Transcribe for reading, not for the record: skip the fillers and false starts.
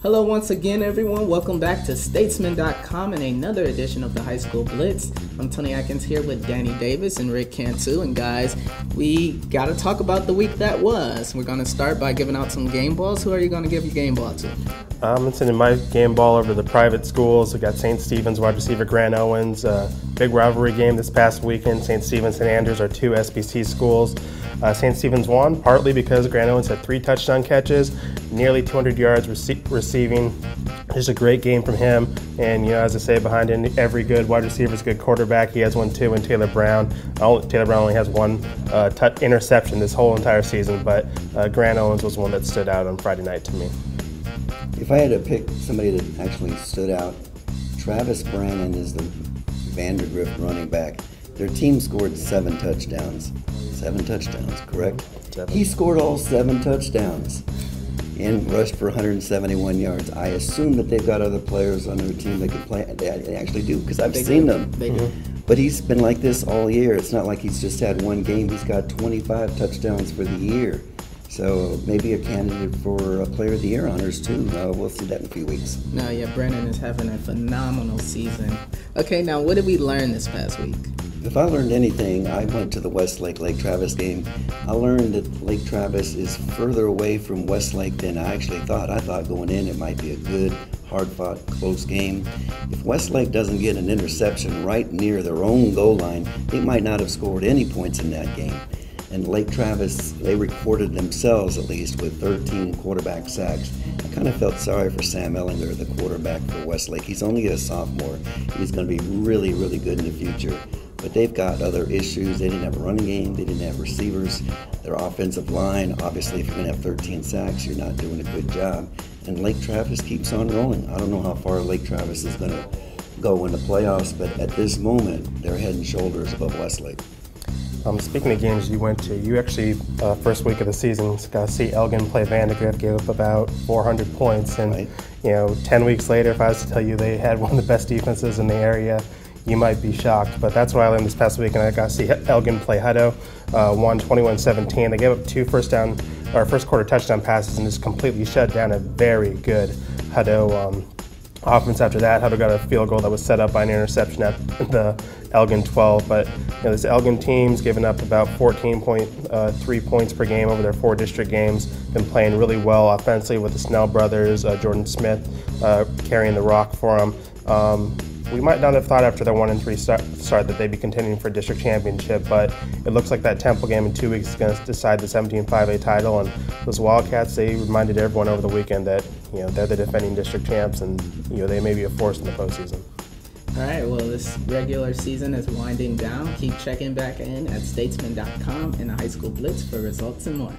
Hello once again, everyone. Welcome back to Statesman.com and another edition of the High School Blitz. I'm Tony Atkins here with Danny Davis and Rick Cantu. And guys, we got to talk about the week that was. We're going to start by giving out some game balls. Who are you going to give your game ball to? I'm sending my game ball over to the private schools. We got St. Stephen's wide receiver Grant Owens. Big rivalry game this past weekend. St. Stephen's and Andrews are two SBC schools. St. Stephen's won partly because Grant Owens had 3 touchdown catches, nearly 200 yards receiving. Just a great game from him. And, you know, as I say, behind every good wide receiver is a good quarterback. He has one too, and Taylor Brown. Taylor Brown only has one interception this whole entire season, but Grant Owens was one that stood out on Friday night to me. If I had to pick somebody that actually stood out, Travis Brannon is the Vandergrift running back. Their team scored 7 touchdowns. 7 touchdowns, correct? 7. He scored all 7 touchdowns and rushed for 171 yards. I assume that they've got other players on their team that can play. They actually do, because I've seen them. They do. But he's been like this all year. It's not like he's just had one game. He's got 25 touchdowns for the year. So maybe a candidate for a Player of the Year honors too. We'll see that in a few weeks. No, yeah, Brennan is having a phenomenal season. Okay, now what did we learn this past week? If I learned anything, I went to the Westlake-Lake Travis game. I learned that Lake Travis is further away from Westlake than I actually thought. I thought going in it might be a good, hard-fought, close game. If Westlake doesn't get an interception right near their own goal line, they might not have scored any points in that game. And Lake Travis, they recorded themselves at least with 13 quarterback sacks. I kind of felt sorry for Sam Ellinger, the quarterback for Westlake. He's only a sophomore. He's going to be really, really good in the future. But they've got other issues. They didn't have a running game. They didn't have receivers. Their offensive line, obviously, if you're going to have 13 sacks, you're not doing a good job. And Lake Travis keeps on rolling. I don't know how far Lake Travis is going to go in the playoffs, but at this moment, they're head and shoulders above Westlake. Speaking of games you went to, you actually, first week of the season, got to see Elgin play Vandergrift, gave up about 400 points. And, right. You know, 10 weeks later, if I was to tell you they had one of the best defenses in the area, you might be shocked. But that's what I learned this past week, and I got to see Elgin play Hutto, won 21-17. They gave up 2 first quarter touchdown passes and just completely shut down a very good Hutto offense after that. Hutto got a field goal that was set up by an interception at the Elgin 12, but you know, this Elgin team's given up about 14.3 points per game over their 4 district games. Been playing really well offensively with the Snell brothers, Jordan Smith carrying the rock for them. We might not have thought after their 1-3 start that they'd be contending for district championship, but it looks like that Temple game in 2 weeks is going to decide the 17-5A title. And those Wildcats, they reminded everyone over the weekend that, you know, they're the defending district champs, and you know, they may be a force in the postseason. All right, well, this regular season is winding down. Keep checking back in at statesman.com and the High School Blitz for results and more.